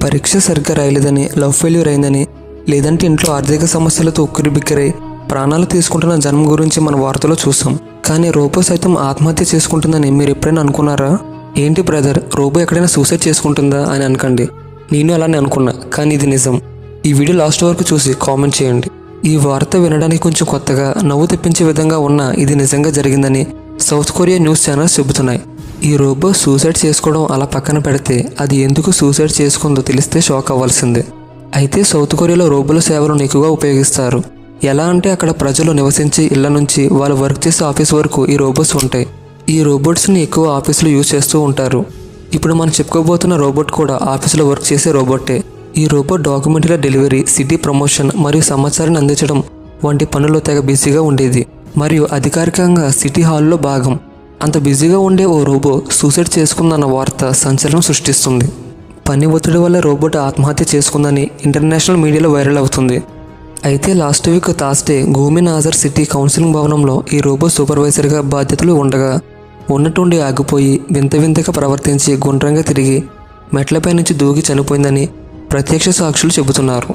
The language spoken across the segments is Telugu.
పరీక్ష సరిగ్గా రాయలేదని, లవ్ ఫెయిల్యూర్ అయిందని, లేదంటే ఇంట్లో ఆర్థిక సమస్యలతో ఉక్కిరిబిక్కిరై ప్రాణాలు తీసుకుంటున్న జన్మ గురించి మన వార్తలో చూసాం. కానీ రోబో సైతం ఆత్మహత్య చేసుకుంటుందని మీరు ఎప్పుడైనా అనుకున్నారా? ఏంటి బ్రదర్, రోబో ఎక్కడైనా సూసైడ్ చేసుకుంటుందా అని అనకండి. నేను అలానే అనుకున్నా, కానీ ఇది నిజం. ఈ వీడియో లాస్ట్ వరకు చూసి కామెంట్ చేయండి. ఈ వార్త వినడానికి కొంచెం కొత్తగా, నవ్వు తెప్పించే విధంగా ఉన్నా ఇది నిజంగా జరిగిందని సౌత్ కొరియా న్యూస్ ఛానల్స్ చెబుతున్నాయి. ఈ రోబో సూసైడ్ చేసుకోవడం అలా పక్కన పెడితే అది ఎందుకు సూసైడ్ చేసుకుందో తెలిస్తే షాక్ అవ్వాల్సిందే. అయితే సౌత్ కొరియాలో రోబోల సేవలను ఎక్కువగా ఉపయోగిస్తారు. ఎలా అంటే అక్కడ ప్రజలు నివసించే ఇళ్ల నుంచి వాళ్ళు వర్క్ చేసే ఆఫీస్ వరకు ఈ రోబోట్స్ ఉంటాయి. ఈ రోబోట్స్ని ఎక్కువ ఆఫీసులో యూజ్ చేస్తూ ఉంటారు. ఇప్పుడు మనం చెప్పుకోబోతున్న రోబోట్ కూడా ఆఫీసులో వర్క్ చేసే రోబోటే. ఈ robot documentary delivery, city promotion మరియు సమాచారాన్ని అందించడం వంటి పనుల్లో తెగ బిజీగా ఉండేది. మరియు అధికారికంగా సిటీ హాల్లో భాగం. అంత బిజీగా ఉండే ఓ రోబో సూసైడ్ చేసుకుందన్న వార్త సంచలనం సృష్టిస్తుంది. పని ఒత్తిడి వల్ల రోబోట్ ఆత్మహత్య చేసుకుందని ఇంటర్నేషనల్ మీడియాలో వైరల్ అవుతుంది. అయితే లాస్ట్ వీక్ థర్స్డే గూమి నాజర్ సిటీ కౌన్సిలింగ్ భవనంలో ఈ రోబో సూపర్వైజర్గా బాధ్యతలు ఉండగా ఉన్నట్టుండి ఆగిపోయి వింతగా ప్రవర్తించి గుండ్రంగా తిరిగి మెట్లపై నుంచి దూకి చనిపోయిందని ప్రత్యక్ష సాక్షులు చెబుతున్నారు.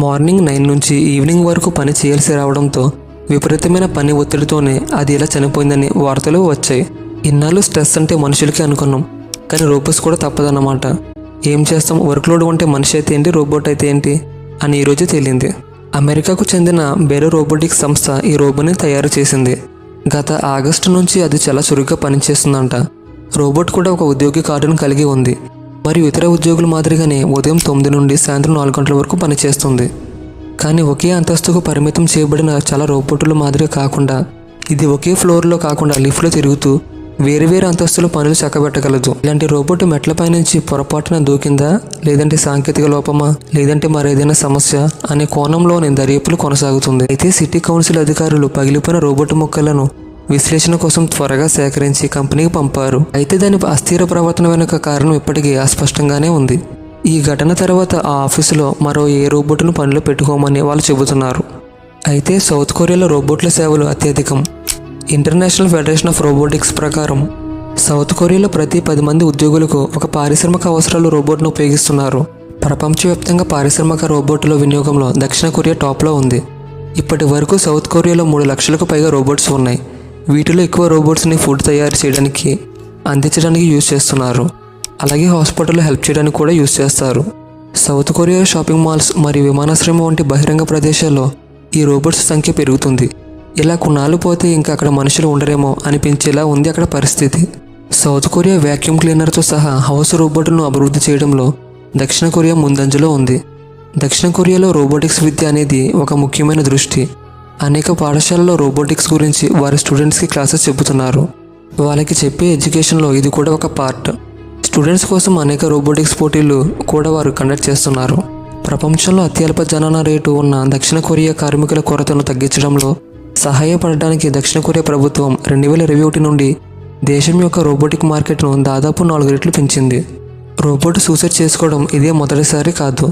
మార్నింగ్ 9 నుంచి ఈవినింగ్ వరకు పని చేయాల్సి రావడంతో విపరీతమైన పని ఒత్తిడితోనే అది ఇలా చనిపోయిందని వార్తలు వచ్చాయి. ఇన్నాళ్ళు స్ట్రెస్ అంటే మనుషులకి అనుకున్నాం, కానీ రోబోట్స్ కూడా తప్పదన్నమాట. ఏం చేస్తాం, వర్క్లోడ్ ఉంటే మనిషి అయితే ఏంటి, రోబోట్ అయితే ఏంటి అని ఈరోజు తేలింది. అమెరికాకు చెందిన బెరో రోబోటిక్స్ సంస్థ ఈ రోబోని తయారు చేసింది. గత ఆగస్టు నుంచి అది చాలా చురుగ్గా పనిచేస్తుందంట. రోబోట్ కూడా ఒక ఉద్యోగి కార్డును కలిగి ఉంది మరియు ఇతర ఉద్యోగుల మాదిరిగానే ఉదయం 9 నుండి సాయంత్రం 4 గంటల వరకు పనిచేస్తుంది. కానీ ఒకే అంతస్తుకు పరిమితం చేయబడిన చాలా రోబోటుల మాదిరిగా కాకుండా ఇది ఒకే ఫ్లోర్లో కాకుండా లిఫ్ట్లో తిరుగుతూ వేరు అంతస్తుల పనులు చక్కబెట్టగలదు. ఇలాంటి రోబోట్ మెట్లపై నుంచి పొరపాటున దూకిందా, లేదంటే సాంకేతిక లోపమా, లేదంటే మరేదైనా సమస్య అనే కోణంలోనే దర్యాప్తులు కొనసాగుతుంది. అయితే సిటీ కౌన్సిల్ అధికారులు పగిలిపోయిన రోబోట్ ముక్కలను విశ్లేషణ కోసం త్వరగా సేకరించి కంపెనీకి పంపారు. అయితే దాని అస్థిర ప్రవర్తన వెనుక కారణం ఇప్పటికీ అస్పష్టంగానే ఉంది. ఈ ఘటన తర్వాత ఆ ఆఫీసులో మరో ఏ రోబోట్ను పనిలో పెట్టుకోమని వాళ్ళు చెబుతున్నారు. అయితే సౌత్ కొరియాలో రోబోట్ల సేవలు అత్యధికం. ఇంటర్నేషనల్ ఫెడరేషన్ ఆఫ్ రోబోటిక్స్ ప్రకారం సౌత్ కొరియాలో ప్రతి 10 మంది ఉద్యోగులకు ఒక పారిశ్రామిక అవసరాలు రోబోట్ను ఉపయోగిస్తున్నారు. ప్రపంచవ్యాప్తంగా పారిశ్రామిక రోబోట్ల వినియోగంలో దక్షిణ కొరియా టాప్లో ఉంది. ఇప్పటి వరకు సౌత్ కొరియాలో 3 లక్షలకు పైగా రోబోట్స్ ఉన్నాయి. వీటిలో ఎక్కువ రోబోట్స్ని ఫుడ్ తయారు చేయడానికి, అందించడానికి యూజ్ చేస్తున్నారు. అలాగే హాస్పిటల్లో హెల్ప్ చేయడానికి కూడా యూజ్ చేస్తారు. సౌత్ కొరియా షాపింగ్ మాల్స్ మరియు విమానాశ్రయం వంటి బహిరంగ ప్రదేశాల్లో ఈ రోబోట్స్ సంఖ్య పెరుగుతుంది. ఇలా కొన్నాళ్ళు పోతే ఇంకా అక్కడ మనుషులు ఉండరేమో అనిపించేలా ఉంది అక్కడ పరిస్థితి. సౌత్ కొరియా వ్యాక్యూమ్ క్లీనర్తో సహా హౌస్ రోబోట్ను అభివృద్ధి చేయడంలో దక్షిణ కొరియా ముందంజలో ఉంది. దక్షిణ కొరియాలో రోబోటిక్స్ విద్య అనేది ఒక ముఖ్యమైన దృష్టి. అనేక పాఠశాలలో రోబోటిక్స్ గురించి వారి స్టూడెంట్స్కి క్లాసెస్ చెబుతున్నారు. వాళ్ళకి చెప్పే ఎడ్యుకేషన్లో ఇది కూడా ఒక పార్ట్. స్టూడెంట్స్ కోసం అనేక రోబోటిక్స్ పోటీలు కూడా వారు కండక్ట్ చేస్తున్నారు. ప్రపంచంలో అత్యల్ప జనన రేటు ఉన్న దక్షిణ కొరియా కార్మికుల కొరతను తగ్గించడంలో సహాయపడడానికి దక్షిణ కొరియా ప్రభుత్వం 2021 నుండి దేశం యొక్క రోబోటిక్ మార్కెట్ను దాదాపు 4 రెట్లు పెంచింది. రోబోట్ సూసైడ్ చేసుకోవడం ఇదే మొదటిసారి కాదు.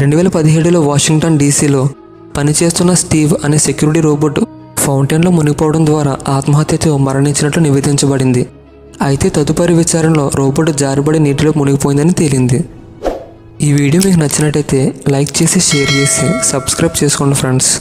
2017లో వాషింగ్టన్ డీసీలో పనిచేస్తున్న స్టీవ్ అనే సెక్యూరిటీ రోబోట్ ఫౌంటైన్లో మునిగిపోవడం ద్వారా ఆత్మహత్యతో మరణించినట్లు నివేదించబడింది. అయితే తదుపరి విచారణలో రోబోట్ జారిపడి నీటిలో మునిగిపోయిందని తేలింది. ఈ వీడియో మీకు నచ్చినట్టయితే లైక్ చేసి, షేర్ చేసి, సబ్స్క్రైబ్ చేసుకోండి ఫ్రెండ్స్.